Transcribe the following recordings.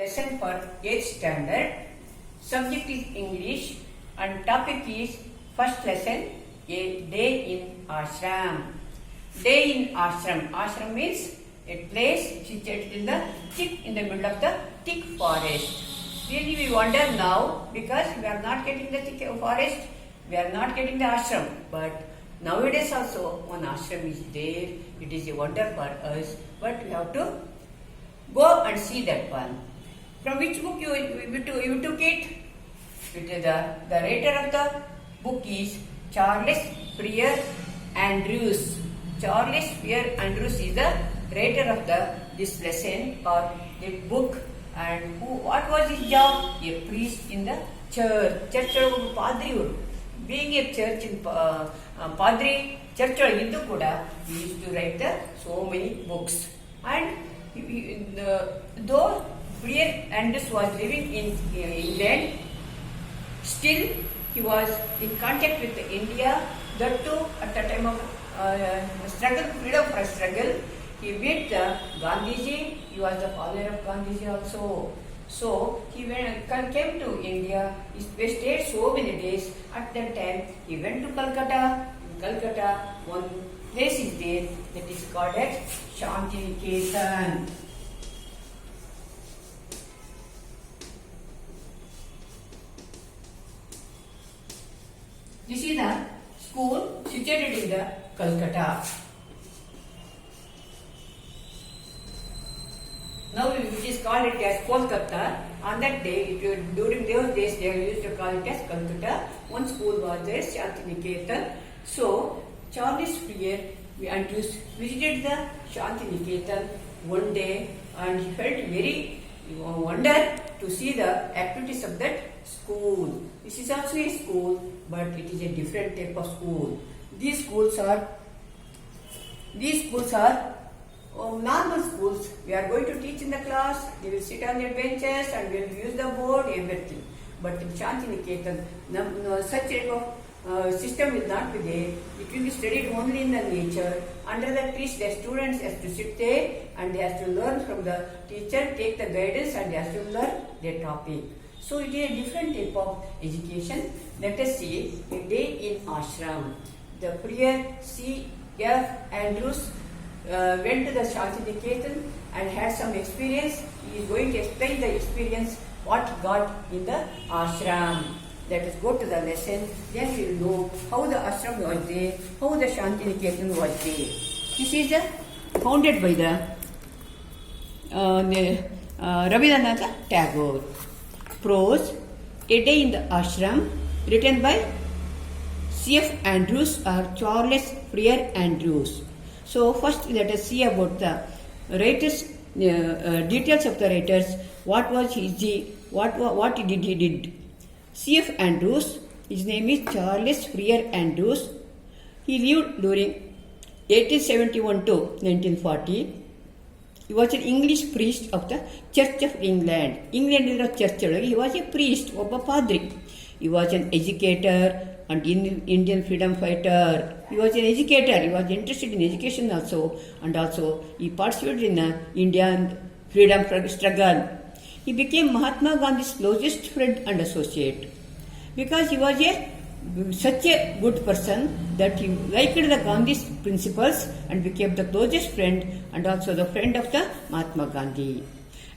lesson for 8th standard. Subject is English and topic is first lesson, a day in ashram. Day in ashram. Ashram means a place situated in the middle of the thick forest. Really we wonder now because we are not getting the thick forest, we are not getting the ashram. But nowadays also one ashram is there. It is a wonder for us. But we have to go and see that one. From which book you took it? It is the writer of the book is Charles Freer Andrews. Charles Freer Andrews is the writer of this lesson or the book. And what was his job? A priest in the church. Church padri. Being a church in padri, church iddu kuda, he used to write so many books. And though Freer Andrews was living in England, still he was in contact with India. That too, at the time of freedom for struggle, he met Gandhiji. He was the father of Gandhiji also. So he came to India. He stayed so many days. At that time, he went to Calcutta. In Calcutta, one place is there that is called as Shantiniketan. This is the school situated in the Calcutta. Now it is called it as Kolkata. On that day, during those days, they used to call it as Calcutta. One school was there, Shantiniketan. So Charles Freer Andrews visited the Shantiniketan one day, and he felt very wonder to see the activities of that school. This is also a school, but it is a different type of school. These schools are normal schools. We are going to teach in the class. They will sit on their benches and we will use the board, everything. But in Shantiniketan, such type of system will not be there. It will be studied only in the nature. Under the trees, the students has to sit there and they have to learn from the teacher, take the guidance, and they have to learn their topic. So it is a different type of education. Let us see a day in ashram. The Freer C.F. Andrews went to the Shantiniketan and had some experience. He is going to explain the experience, what he got in the ashram. Let us go to the lesson, then we will know how the ashram was there, how the Shantiniketan was there. This is founded by the Rabindranath Tagore. Prose, A Day in the Ashram, written by C.F. Andrews or Charles Freer Andrews. So first let us see about the writers, details of the writers. What was what he did. C.F. Andrews, his name is Charles Freer Andrews. He lived during 1871 to 1940. He was an English priest of the Church of England. England is a church. He was a priest, Obba Padri. He was an educator and Indian freedom fighter. He was an educator. He was interested in education also, and also he participated in the Indian freedom struggle. He became Mahatma Gandhi's closest friend and associate because he was such a good person that he liked the Gandhi's principles and became the closest friend and also the friend of the Mahatma Gandhi.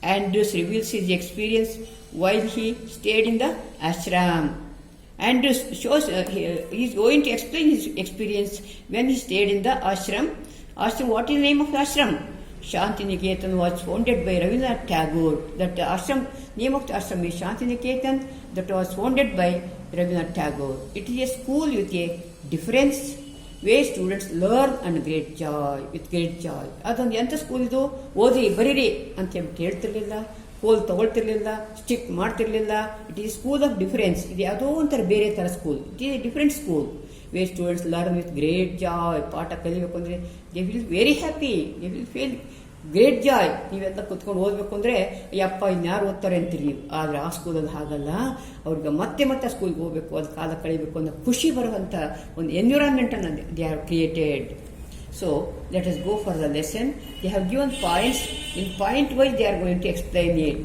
Andrews reveals his experience while he stayed in the ashram. Andrews shows he is going to explain his experience when he stayed in the ashram. Ashram, what is the name of the ashram? Shantiniketan was founded by Rabindranath Tagore. That the ashram, name of the ashram is Shantiniketan, that was founded by Rabindranath Tagore. It is a school with a difference where students learn and with great joy. ಅದೊಂದು ಎಂಥ school ಇದು? ಓದಿ ಬರೀರಿ ಅಂತ ಹೇಳ್ತಿರ್ಲಿಲ್ಲ, ಕೋಲ್ ತಗೊಳ್ತಿರ್ಲಿಲ್ಲ, stick ಮಾಡ್ತಿರ್ಲಿಲ್ಲ. It is school of difference. ಇದು ಯಾವುದೋ ಒಂಥರ ಬೇರೆ ಥರ school. It is a different school where students learn with great joy. ಪಾಠ ಕಲಿಬೇಕು ಅಂದರೆ they will very happy, they will feel great joy. ನೀವೆಲ್ಲ ಕುತ್ಕೊಂಡು ಓದಬೇಕು ಅಂದರೆ ಯಪ್ಪ ಇನ್ಯಾರು ಓದ್ತಾರೆ ಅಂತೀರಿ ನೀವು. ಆದರೆ ಆ ಸ್ಕೂಲಲ್ಲಿ ಹಾಗಲ್ಲ. ಅವ್ರಿಗೆ ಮತ್ತೆ ಮತ್ತೆ ಸ್ಕೂಲ್ಗೆ ಹೋಗಬೇಕು, ಅದು ಕಾಲ ಕಳಿಬೇಕು ಅನ್ನೋ ಖುಷಿ ಬರುವಂಥ ಒಂದು ಎನ್ವಿರಾನ್ಮೆಂಟನ್ನು they have created. So let us go for the lesson. They have given points. In point wise they are going to explain it.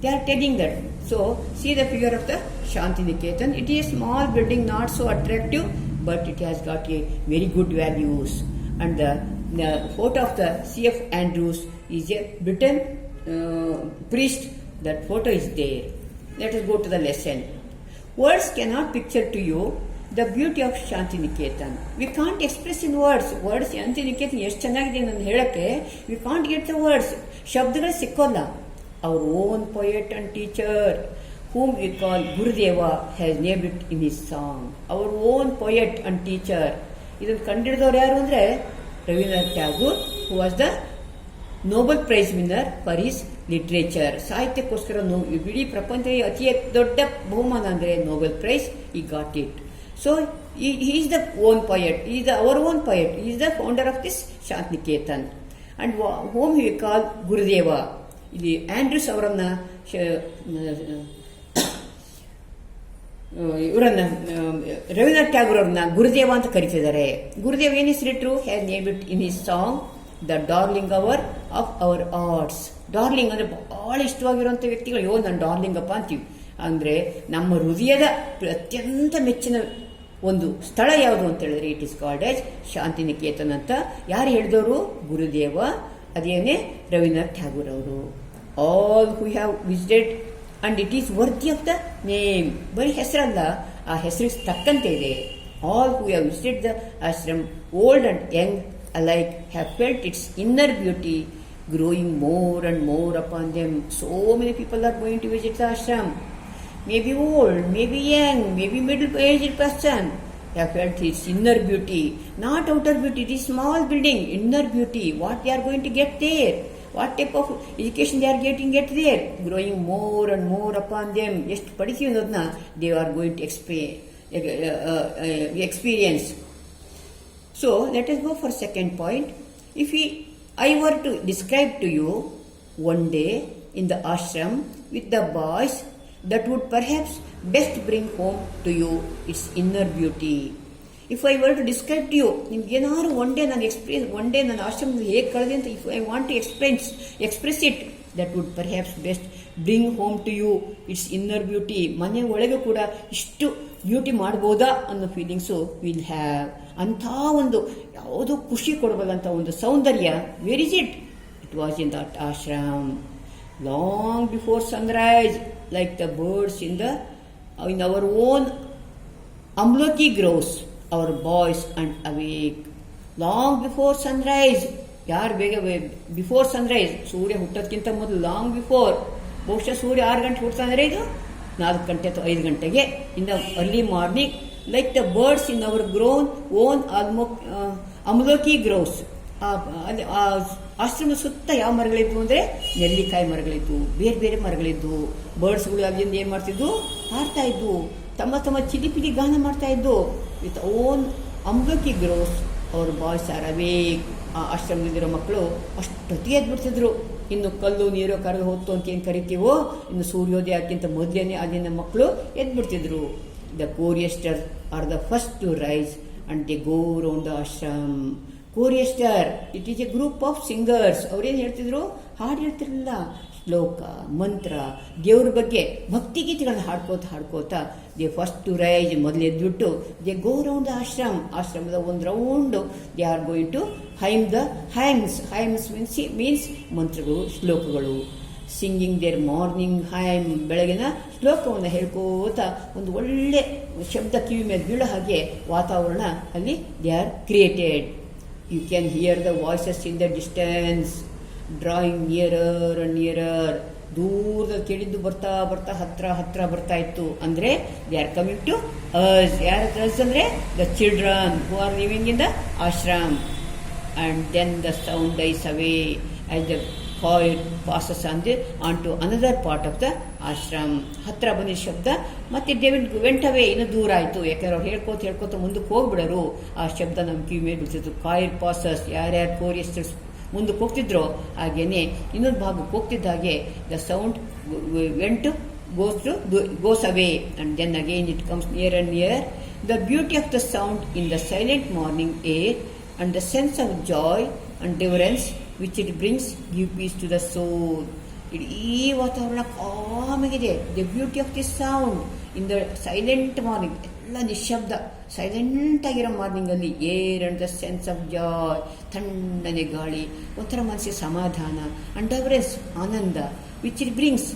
They are telling that. So, see the figure of the Shantiniketan. It is a small building, not so attractive, but it has got a very good values. And the photo of the C.F. Andrews is a Britain priest. That photo is there. Let us go to the lesson. Words cannot picture to you the beauty of Shantiniketan. We can't express in words. Words Shantiniketan ಎಷ್ಟು ಚೆನ್ನಾಗಿದೆ ನಾನು ಹೇಳಕ್ಕೆ we can't get the words. ಶಬ್ದಗಳು ಸಿಕ್ಕೋಲ್ಲ. Our own poet and teacher, whom we call Gurudeva, has named it in his song. Our own poet and teacher. ಇದನ್ನು ಕಂಡಿಡಿದವರು ಯಾರು ಅಂದರೆ Ravindranath Tagore, who was the Nobel Prize winner for his literature. ಸಾಹಿತ್ಯಕ್ಕೋಸ್ಕರ ಇಡೀ ಪ್ರಪಂಚದಲ್ಲಿ ಅತಿ ದೊಡ್ಡ ಬಹುಮಾನ ಅಂದರೆ ನೋಬೆಲ್ ಪ್ರೈಸ್. ಈ got it. So he is the own poet. He is our own poet. He is the founder of this Shantiniketan. And whom we call Gurudeva. ಇಲ್ಲಿ Andrews ಅವರನ್ನ ಇವರನ್ನ ರವೀಂದ್ರನಾಥ್ ಟ್ಯಾಗೂರ್ ಅವ್ರನ್ನ ಗುರುದೇವ ಅಂತ ಕರೀತಿದ್ದಾರೆ. ಗುರುದೇವ್ ಏನ್ ಹೆಸರಿಟ್ರು? Has named it in his song the darling our of our hearts. Darling ಅಂದ್ರೆ ಬಹಳ ಇಷ್ಟವಾಗಿರುವಂತ ವ್ಯಕ್ತಿಗಳು. ಅಯ್ಯೋ ನನ್ನ ಡಾರ್ಲಿಂಗ್ ಅಪ್ಪ ಅಂತೀವಿ. ಅಂದ್ರೆ ನಮ್ಮ ಹೃದಯದ ಅತ್ಯಂತ ಮೆಚ್ಚಿನ ಒಂದು ಸ್ಥಳ ಯಾವುದು ಅಂತ ಹೇಳಿದ್ರೆ it is called as Shantiniketan ಅಂತ. ಯಾರು ಹೇಳಿದವರು? ಗುರುದೇವ. ಅದೇನೇ ರವೀಂದ್ರನಾಥ್ ಟ್ಯಾಗೂರ್ ಅವರು. All who have visited and it is worthy of the name. ಬರೀ ಹೆಸರಲ್ಲ, ಆ ಹೆಸರಿಗೆ ತಕ್ಕಂತೆ ಇದೆ. All who have visited the ashram, old and young alike, have felt its inner beauty growing more and more upon them. So many people are going to visit the ashram. Maybe old, maybe young, maybe middle-aged person. Have felt its inner beauty, not outer beauty. It is small building, inner beauty. What they are going to get there? What type of education they are getting get there? Growing more and more upon them. Just padithivvi annodna they are going to experience. So let us go for second point. If I were to describe to you one day in the ashram with the boys, that would perhaps best bring home to you its inner beauty. If I were to describe to you, ನಿಮ್ಗೆ ಏನಾದ್ರು one day ನಾನು experience, one day ನನ್ನ ಆಶ್ರಮದಲ್ಲಿ ಹೇಗೆ ಕಳೆದೆ ಅಂತ if I want to express it, that would perhaps best bring home to you its inner beauty. ಮನೆ ಒಳಗೆ ಕೂಡ ಇಷ್ಟು ಬ್ಯೂಟಿ ಮಾಡ್ಬೋದಾ ಅನ್ನೋ ಫೀಲಿಂಗ್ಸು ವಿಲ್ ಹ್ಯಾವ್. ಅಂಥ ಒಂದು ಯಾವುದೋ ಖುಷಿ ಕೊಡಬಲ್ಲಂಥ ಒಂದು ಸೌಂದರ್ಯ. Where is it? It was in that ashram. Long before sunrise, like the birds in our own Amloki grows, our boys and awake. Long before sunrise. ಯಾರು ಬೇಗ ಬಿಫೋರ್ ಸನ್ರೈಸ್, ಸೂರ್ಯ ಹುಟ್ಟೋದಕ್ಕಿಂತ ಮೊದಲು ಲಾಂಗ್ ಬಿಫೋರ್. ಬಹುಶಃ ಸೂರ್ಯ 6 ಗಂಟೆ ಹುಡ್ತಾ ಅಂದರೆ ಇದು 4 ಗಂಟೆ ಅಥವಾ 5 ಗಂಟೆಗೆ in the early morning. Like the birds in our grown own Amloki grows. ಆಶ್ರಮದ ಸುತ್ತ ಯಾವ ಮರಗಳಿದ್ವು ಅಂದರೆ ನೆಲ್ಲಿಕಾಯಿ ಮರಗಳಿದ್ವು, ಬೇರೆ ಬೇರೆ ಮರಗಳಿದ್ವು. ಬರ್ಡ್ಸ್ಗಳು ಅಲ್ಲಿಂದ ಏನು ಮಾಡ್ತಿದ್ವು? ಹಾರ್ತಾ ಇದ್ವು, ತಮ್ಮ ತಮ್ಮ ಚಿಲಿಪಿಲಿ ಗಾನ ಮಾಡ್ತಾ ಇದ್ದು. ವಿತ್ ಓನ್ ಅಮ್ಲೋಕಿ ಗ್ರೋಸ್ ಅವ್ರ ಬಾಯ್ಸ್ ಆರ್ ಅವೇಕ್. ಆ ಆಶ್ರಮದಲ್ಲಿರೋ ಮಕ್ಕಳು ಅಷ್ಟೊತ್ತಿಗೆ ಎದ್ಬಿಡ್ತಿದ್ರು. ಇನ್ನು ಕಲ್ಲು ನೀರು ಕರೆದು ಹೊತ್ತು ಅಂತ ಏನು ಕರಿತೀವೋ, ಇನ್ನು ಸೂರ್ಯೋದಯ ಅದಕ್ಕಿಂತ ಮೊದಲೇನೆ ಅಲ್ಲಿನ ಮಕ್ಕಳು ಎದ್ಬಿಡ್ತಿದ್ರು. The chorister are the first to rise and they go round the ashram. Chorister it is a group of singers. ಅವ್ರೇನು ಹೇಳ್ತಿದ್ರು? ಹಾಡು ಹೇಳ್ತಿರಲಿಲ್ಲ, ಶ್ಲೋಕ, ಮಂತ್ರ, ದೇವ್ರ ಬಗ್ಗೆ ಭಕ್ತಿಗೀತೆಗಳನ್ನ ಹಾಡ್ಕೋತಾ ದೇ ಫಸ್ಟ್ ಟು ರೈಸ್, ಮೊದಲು ಎದ್ಬಿಟ್ಟು they go round the ashram. ಆಶ್ರಮದ ಒಂದು round they are going to hymn the hymns. Hymns means ಮಂತ್ರಗಳು, ಶ್ಲೋಕಗಳು. ಸಿಂಗಿಂಗ್ ದೇರ್ ಮಾರ್ನಿಂಗ್ ಹೈಮ್, ಬೆಳಗಿನ ಶ್ಲೋಕವನ್ನು ಹೇಳ್ಕೋತಾ ಒಂದು ಒಳ್ಳೆ ಶಬ್ದ ಕಿವಿ ಮೇಲೆ ಬೀಳೋ ಹಾಗೆ ವಾತಾವರಣ ಅಲ್ಲಿ they are created. You can hear the voices in the distance drawing nearer and nearer. ದೂರದಲ್ಲಿ ಕೇಳಿದ್ದು ಬರ್ತಾ ಬರ್ತಾ ಹತ್ರ ಬರ್ತಾ ಇತ್ತು. ಅಂದರೆ they are coming to us. ಯಾರ ಅಸ್ ಅಂದರೆ the children who are living in the ashram. And then the sound dies away as the coil passes on to another part of the ashram. ಹತ್ರ ಬಂದಿದ್ದ ಶಬ್ದ ಮತ್ತೆ ಡೇವಿಡ್ ವೆಂಟ್ ಅವೇ, ಇನ್ನೂ ದೂರ ಆಯಿತು. ಯಾಕಂದ್ರೆ ಅವ್ರು ಹೇಳ್ಕೋತ ಮುಂದಕ್ಕೆ ಹೋಗ್ಬಿಡೋರು. ಆ ಶಬ್ದ ನಮ್ಮ ಕಿವಿ ಮೇಲೆ ಬಿಡ್ತಿತ್ತು. ಕಾಯಿಲ್ ಪಾಸಸ್, ಯಾರ್ಯಾರು ಕೋರಿಯಸ್ಟರ್ಸ್ ಮುಂದಕ್ಕೆ ಹೋಗ್ತಿದ್ರೋ ಹಾಗೇನೆ ಇನ್ನೊಂದು ಭಾಗಕ್ಕೆ ಹೋಗ್ತಿದ್ದ ಹಾಗೆ the sound vent goes away and then again it comes nearer and nearer. The beauty of the sound in the silent morning air and the sense of joy and deliverance which it brings give peace to the soul. ಇಡೀ ವಾತಾವರಣ ಕಾಮಾಗಿದೆ. The beauty of the sound in the silent morning, ಎಲ್ಲ ನಿಶಬ್ದ silent ಆಗಿರೋ ಮಾರ್ನಿಂಗಲ್ಲಿ air and the sense of joy, ತಣ್ಣನೆ ಗಾಳಿ, ಒಂಥರ ಮನಸ್ಸಿಗೆ ಸಮಾಧಾನ, ಅಂಡರ್ರೆಸ್ ಆನಂದ, which it brings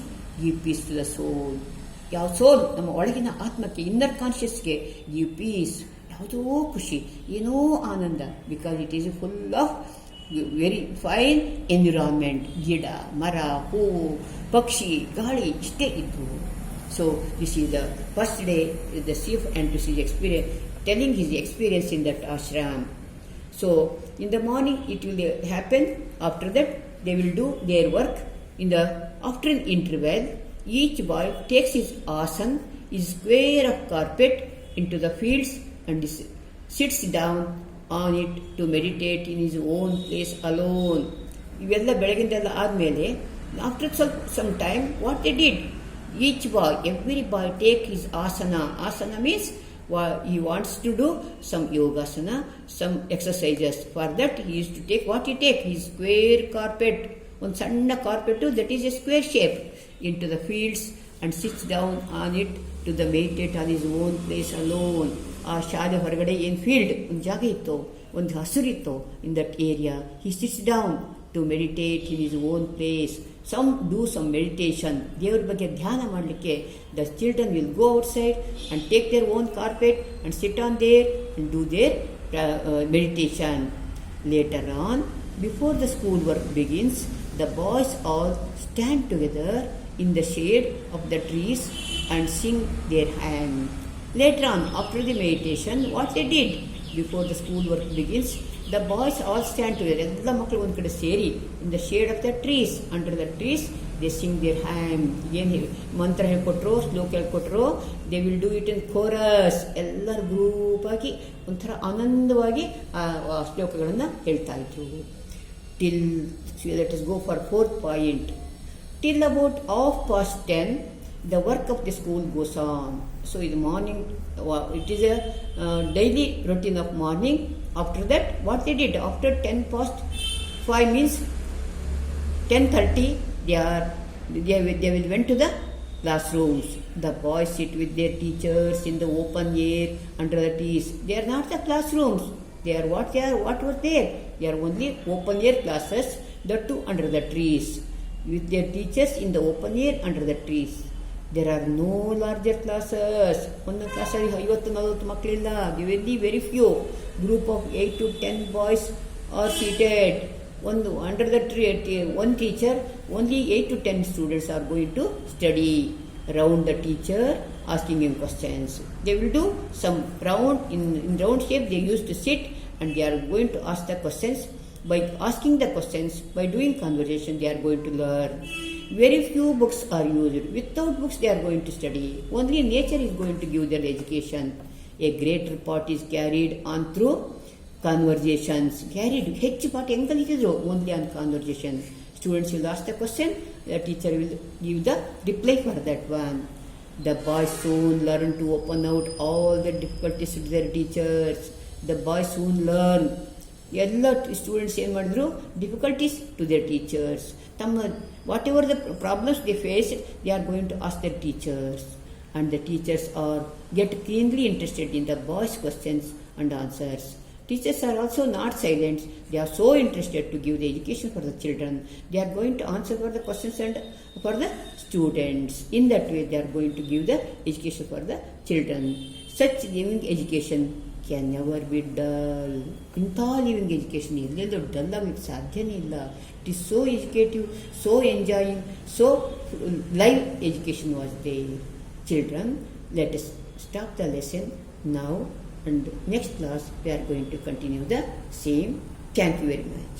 give peace to the soul. ಯಾವ ಸೋಲ್ ನಮ್ಮ ಒಳಗಿನ ಆತ್ಮಕ್ಕೆ, ಇನ್ನರ್ ಕಾನ್ಷಿಯಸ್ಗೆ ಗಿವ್ ಪೀಸ್, ಯಾವುದೋ ಖುಷಿ, ಏನೋ ಆನಂದ, because it is full of very fine environment. ಗಿಡ, ಮರ, ಹೂವು, ಪಕ್ಷಿ, ಗಾಳಿ ಇಷ್ಟೇ ಇದ್ದು. So this is the first day the CF Andrews is telling his experience in that ashram. So in the morning it will happen. After that they will do their work. In the afternoon interval, each boy takes his asan, his square of carpet, into the fields and sits down on it to meditate in his own place alone. ಇವೆಲ್ಲ ಬೆಳಗಿಂದೆಲ್ಲ ಆದಮೇಲೆ after some time what they did, each boy, every boy take his asana. Asana means he wants to do some yogasana, some exercises. For that he used to take what he take, his square carpet, one sanna carpet that is a square shape, into the fields and sits down on it to the meditate on his own place alone. ಆ ಶಾಲೆ ಹೊರಗಡೆ ಏನು field, ಒಂದು ಜಾಗ ಇತ್ತು, ಒಂದು ಹಸುರಿತ್ತು, in that area he sits down to meditate in his own place. Some do some meditation. ದೇವ್ರ ಬಗ್ಗೆ ಧ್ಯಾನ ಮಾಡಲಿಕ್ಕೆ the children will go outside and take their own carpet and sit on there and do their meditation. Later on, before the school work begins, the boys all stand together in the shade of the trees and sing their hymn. Later on, after the meditation, what they did before the school work begins, the boys all stand together. ಎಲ್ಲ ಮಕ್ಕಳು ಒಂದು ಕಡೆ ಸೇರಿ in the shade of the trees, under the trees, they sing their hymn. ಏನು ಮಂತ್ರ ಹೇಳ್ಕೊಟ್ರು, ಶ್ಲೋಕ ಹೇಳ್ಕೊಟ್ರು, they will do it in chorus. ಎಲ್ಲರೂ ಗ್ರೂಪ್ ಆಗಿ ಒಂಥರ ಆನಂದವಾಗಿ ಆ ಶ್ಲೋಕಗಳನ್ನು ಹೇಳ್ತಾ ಇದ್ರು. Till, let us go for fourth point. Till about 10:30, the work of the school goes on. So in the morning, it is a daily routine of morning. After that, what they did, after 10:05 means 10:30, they will went to the classrooms. The boys sit with their teachers in the open air under the trees. They are not the classrooms. They are what was there? They are only open air classes, that too under the trees, with their teachers in the open air under the trees. There are no larger classes. ಒಂದೊಂದು ಕ್ಲಾಸಲ್ಲಿ 50-40 ಮಕ್ಕಳಿಲ್ಲ. Very few. Group of 8 to 10 boys are seated. Under the tree, one teacher, only 8 to 10 students are going to study around the teacher, asking him questions. They will do some round, in round shape they used to sit, and they are going to ask the questions. By asking the questions, by doing conversation, they are going to learn. Very few books are used. Without books they are going to study. Only nature is going to give their education. A greater part is carried on through conversations. ಹೆಚ್ಚು ಪಾಠ ಹೆಂಗೆ ಕಲಿತಿದ್ರು? Only on conversation. Students will ask the question, the teacher will give the reply for that one. The boys soon learn to open out all the difficulties to their teachers. The boys soon learn. ಎಲ್ಲ students ಏನು ಮಾಡಿದ್ರು? Difficulties to their teachers. ತಮ್ಮ whatever the problems they face, they are going to ask their teachers. And the teachers are get keenly interested in the boys' questions and answers. Teachers are also not silent. They are so interested to give the education for the children. They are going to answer for the questions and for the students. In that way, they are going to give the education for the children. Such living education can never be dull. ಇಂಥ living education ಎಲ್ಲೆಲ್ಲೂ dull ಆಗಲಿಕ್ಕೆ ಸಾಧ್ಯನೇ ಇಲ್ಲ. It is so educative, so enjoying, so live education was there. Children, let us stop the lesson now, and next class we are going to continue the same. Thank you very much.